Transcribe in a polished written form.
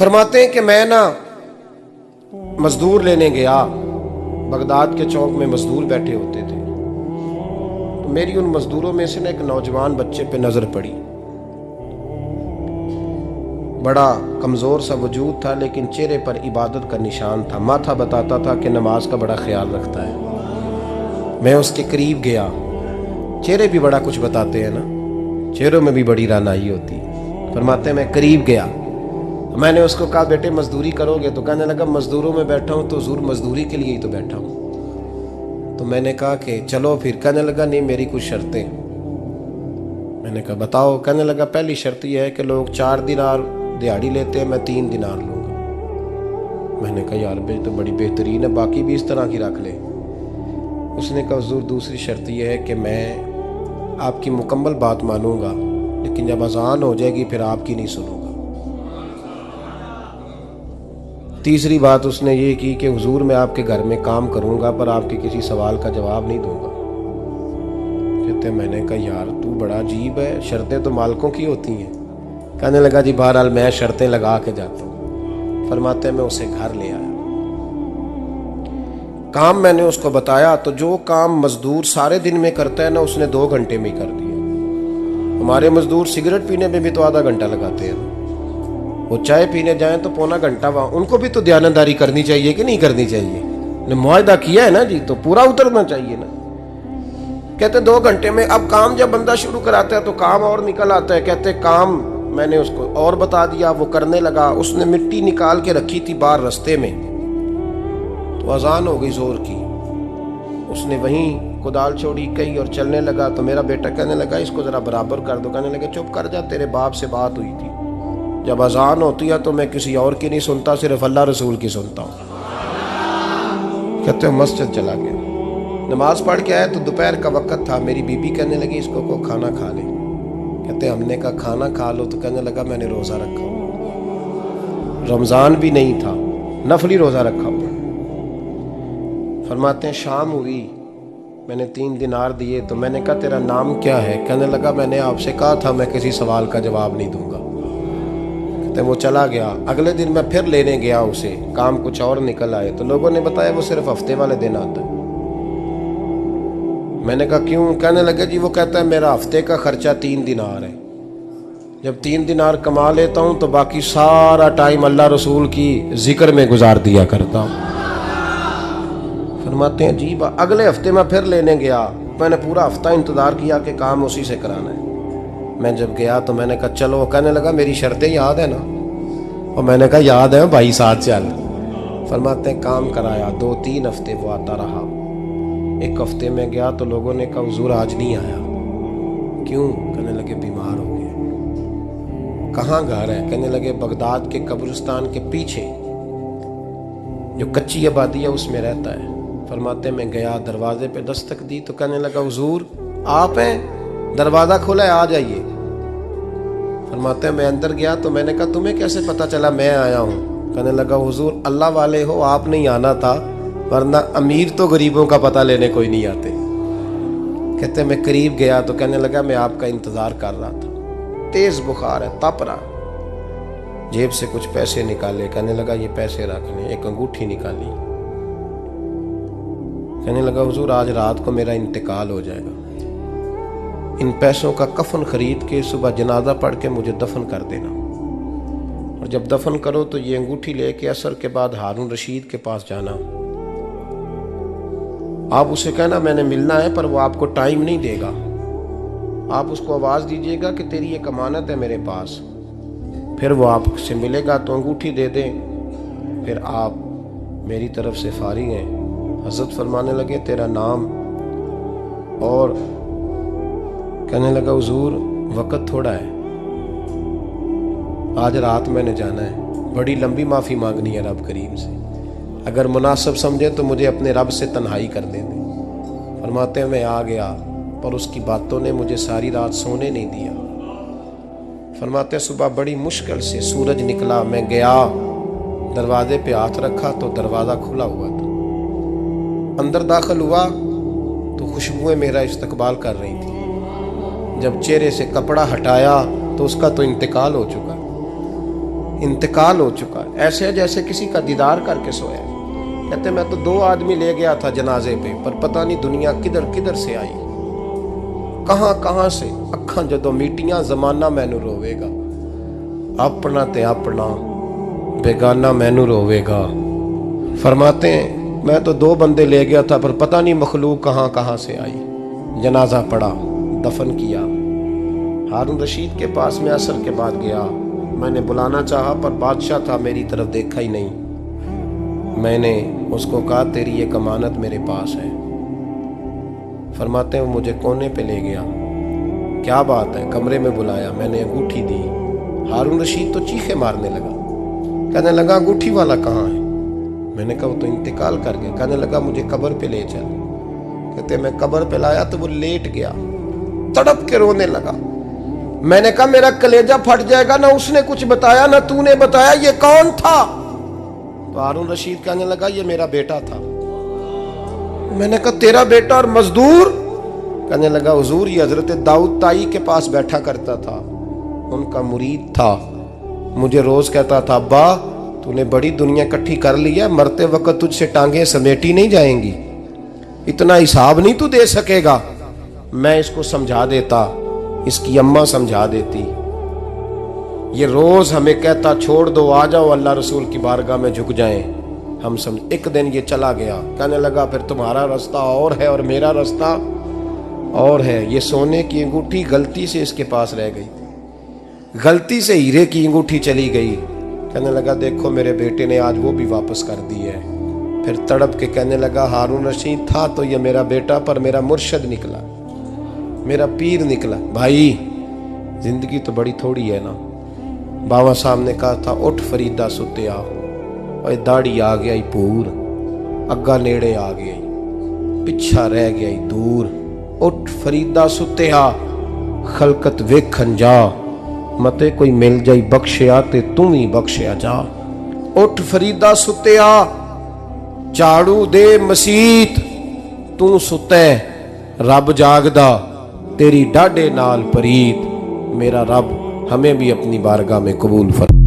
फरमाते हैं कि मैं ना मजदूर लेने गया, बगदाद के चौक में मजदूर बैठे होते थे, तो मेरी उन मजदूरों में से ना एक नौजवान बच्चे पे नजर पड़ी। बड़ा कमजोर सा वजूद था, लेकिन चेहरे पर इबादत का निशान था। माथा बताता था कि नमाज का बड़ा ख्याल रखता है। मैं उसके करीब गया। चेहरे भी बड़ा कुछ बताते हैं ना, चेहरों में भी बड़ी रानाई होती है। फरमाते हैं मैं करीब गया, मैंने उसको कहा बेटे मजदूरी करोगे? तो कहने लगा मजदूरों में बैठा हूँ तो हुजूर मजदूरी के लिए ही तो बैठा हूँ। तो मैंने कहा कि चलो फिर। कहने लगा नहीं, मेरी कुछ शर्तें। मैंने कहा बताओ। कहने लगा पहली शर्त यह है कि लोग 4 दिनार दिहाड़ी लेते हैं, मैं 3 दिनार लूँगा। मैंने कहा यार भाई तो बड़ी बेहतरीन है, बाकी भी इस तरह की रख ले। उसने कहा हुजूर दूसरी शर्त यह है कि मैं आपकी मुकम्मल बात मानूंगा, लेकिन जब अजान हो जाएगी फिर आपकी नहीं सुनूंगा। तीसरी बात उसने ये की कि हुजूर मैं आपके घर में काम करूंगा पर आपके किसी सवाल का जवाब नहीं दूंगा। कहते मैंने कहा यार तू बड़ा अजीब है, शर्तें तो मालिकों की होती हैं। कहने लगा जी बहरहाल मैं शर्तें लगा के जाता हूँ। फरमाते हैं मैं उसे घर ले आया, काम मैंने उसको बताया, तो जो काम मजदूर सारे दिन में करता है ना उसने 2 घंटे में ही कर दिया। हमारे मजदूर सिगरेट पीने में भी तो आधा घंटा लगाते हैं, वो चाय पीने जाएं तो पौना घंटा वहाँ। उनको भी तो दयानतदारी करनी चाहिए कि नहीं करनी चाहिए? ने मुआहदा किया है ना जी, तो पूरा उतरना चाहिए ना। कहते 2 घंटे में। अब काम जब बंदा शुरू कराता है तो काम और निकल आता है। कहते काम मैंने उसको और बता दिया, वो करने लगा। उसने मिट्टी निकाल के रखी थी बाहर रास्ते में, तो अजान हो गई जोर की। उसने वहीं कुदाल छोड़ी कही और चलने लगा। तो मेरा बेटा कहने लगा इसको जरा बराबर कर दो। कहने लगे चुप कर जा, तेरे बाप से बात हुई थी, जब अजान होती है तो मैं किसी और की नहीं सुनता, सिर्फ अल्लाह रसूल की सुनता हूँ। कहते हो मस्जिद चला गया, नमाज पढ़ के आया तो दोपहर का वक्त था। मेरी बीबी कहने लगी इसको को खाना खा ले। कहते हमने कहा खाना खा लो, तो कहने लगा मैंने रोज़ा रखा हुआ, रमज़ान भी नहीं था, नफली रोज़ा रखा हुआ। फरमाते हैं शाम हुई, मैंने 3 दिनार दिए, तो मैंने कहा तेरा नाम क्या है? कहने लगा मैंने आपसे कहा था मैं किसी सवाल का जवाब नहीं दूंगा। कहते वो चला गया। अगले दिन मैं फिर लेने गया उसे, काम कुछ और निकल आए, तो लोगों ने बताया वो सिर्फ हफ्ते वाले दिन आता है। मैंने कहा क्यों? कहने लगे जी वो कहता है मेरा हफ्ते का खर्चा 3 दिनार है, जब 3 दिनार कमा लेता हूँ तो बाकी सारा टाइम अल्लाह रसूल की जिक्र में गुजार दिया करता हूँ। फरमाते हैं जी अगले हफ्ते मैं फिर लेने गया, मैंने पूरा हफ्ता इंतज़ार किया कि काम उसी से कराना है। मैं जब गया तो मैंने कहा चलो। कहने लगा मेरी शर्तें याद है ना? और मैंने कहा याद है भाई, साथ चल। फरमाते हैं काम कराया, 2-3 हफ्ते वो आता रहा। एक हफ्ते में गया तो लोगों ने कहा हुजूर आज नहीं आया। क्यों? कहने लगे बीमार हो गए। कहाँ घर है? कहने लगे बगदाद के कब्रिस्तान के पीछे जो कच्ची आबादी है उसमें रहता है। फरमाते मैं गया, दरवाजे पे दस्तक दी तो कहने लगा हुजूर आप हैं? दरवाज़ा खुला है, आ जाइए। फरमाते हैं मैं अंदर गया तो मैंने कहा तुम्हें कैसे पता चला मैं आया हूँ? कहने लगा हुजूर अल्लाह वाले हो, आप नहीं आना था, वरना अमीर तो गरीबों का पता लेने कोई नहीं आते। कहते मैं करीब गया तो कहने लगा मैं आपका इंतज़ार कर रहा था, तेज़ बुखार है, तप रहा। जेब से कुछ पैसे निकाले, कहने लगा ये पैसे रख लें। एक अंगूठी निकाली, कहने लगा हुजूर आज रात को मेरा इंतकाल हो जाएगा, इन पैसों का कफन खरीद के सुबह जनाजा पढ़ के मुझे दफन कर देना, और जब दफन करो तो ये अंगूठी लेके असर के बाद हारून रशीद के पास जाना। आप उसे कहना मैंने मिलना है, पर वो आपको टाइम नहीं देगा। आप उसको आवाज़ दीजिएगा कि तेरी एक अमानत है मेरे पास, फिर वो आपसे मिलेगा तो अंगूठी दे दें, फिर आप मेरी तरफ से फारिग हैं। हज़रत फरमाने लगे तेरा नाम? और कहने लगा हुजूर वक़्त थोड़ा है, आज रात मैंने जाना है, बड़ी लंबी माफ़ी मांगनी है रब करीम से, अगर मुनासिब समझे तो मुझे अपने रब से तन्हाई कर दे दें। फरमाते हैं मैं आ गया, पर उसकी बातों ने मुझे सारी रात सोने नहीं दिया। फरमाते हैं सुबह बड़ी मुश्किल से सूरज निकला, मैं गया दरवाजे पे हाथ रखा तो दरवाज़ा खुला हुआ था। अंदर दाखिल हुआ तो खुशबुएं मेरा इस्तकबाल कर रही थी। जब चेहरे से कपड़ा हटाया तो उसका तो इंतकाल हो चुका। इंतकाल हो चुका है, ऐसे है जैसे किसी का दीदार करके सोया है। कहते मैं तो 2 आदमी ले गया था जनाजे पे, पर पता नहीं दुनिया किधर किधर से आई, कहां कहां से। अखां जदों मीटियां जमाना मैनू रोवेगा, अपना ते अपना बेगाना मैनू रोवेगा। फरमाते हैं मैं तो 2 बंदे ले गया था, पर पता नहीं मखलूक कहां कहां से आई। जनाजा पड़ा, दफन किया। हारून रशीद के पास में असर के बाद गया, मैंने बुलाना चाहा पर बादशाह था, मेरी तरफ देखा ही नहीं। मैंने उसको कहा तेरी ये अमानत मेरे पास है। फरमाते हैं वो मुझे कोने पे ले गया, क्या बात है, कमरे में बुलाया, मैंने अंगूठी दी। हारून रशीद तो चीखे मारने लगा, कहने लगा अंगूठी वाला कहाँ है? मैंने कहा वो तो इंतकाल कर गया। कहने लगा मुझे कब्र पे ले चल। कहते मैं कब्र पे लाया तो वो लेट गया, तड़प के रोने लगा। मैंने कहा मेरा कलेजा फट जाएगा, ना उसने कुछ बताया ना तूने बताया, ये कौन था? तो हारून रशीद कहने लगा ये मेरा बेटा था। मैंने कहा तेरा बेटा और मजदूर? कहने लगा हुजूर ये हजरत दाऊद ताई के पास बैठा करता था, उनका मुरीद था, मुझे रोज कहता था अब्बा तूने बड़ी दुनिया इकट्ठी कर ली है, मरते वक्त तुझसे टांगे समेटी नहीं जाएंगी, इतना हिसाब नहीं तू दे सकेगा। मैं इसको समझा देता, इसकी अम्मा समझा देती। ये रोज हमें कहता छोड़ दो, आ जाओ अल्लाह रसूल की बारगाह में झुक जाएं। हम समझ। एक दिन ये चला गया, कहने लगा फिर तुम्हारा रास्ता और है और मेरा रास्ता और है। ये सोने की अंगूठी गलती से इसके पास रह गई, गलती से हीरे की अंगूठी चली गई। कहने लगा देखो मेरे बेटे ने आज वो भी वापस कर दी है। फिर तड़प के कहने लगा हारून रशीद था तो ये मेरा बेटा, पर मेरा मुर्शद निकला, मेरा पीर निकला। भाई जिंदगी तो बड़ी थोड़ी है ना। बाबा साहब ने कहा था उठ फरीदा सुत्या, और दाढ़ी आ गया ही पूर, अग्गा नेड़े आ गया ही, पिछा रह गया ही दूर। उठ फरीदा सुत्या खलकत वेखन जा, मते कोई मिल जाई बख्शिया ते तू ही बख्शिया जा। उठ फरीदा सुत्या झाड़ू दे मसीत, तू सुते रब जागदा, तेरी डाडे नाल परीत। मेरा रब हमें भी अपनी बारगाह में कबूल फरमा।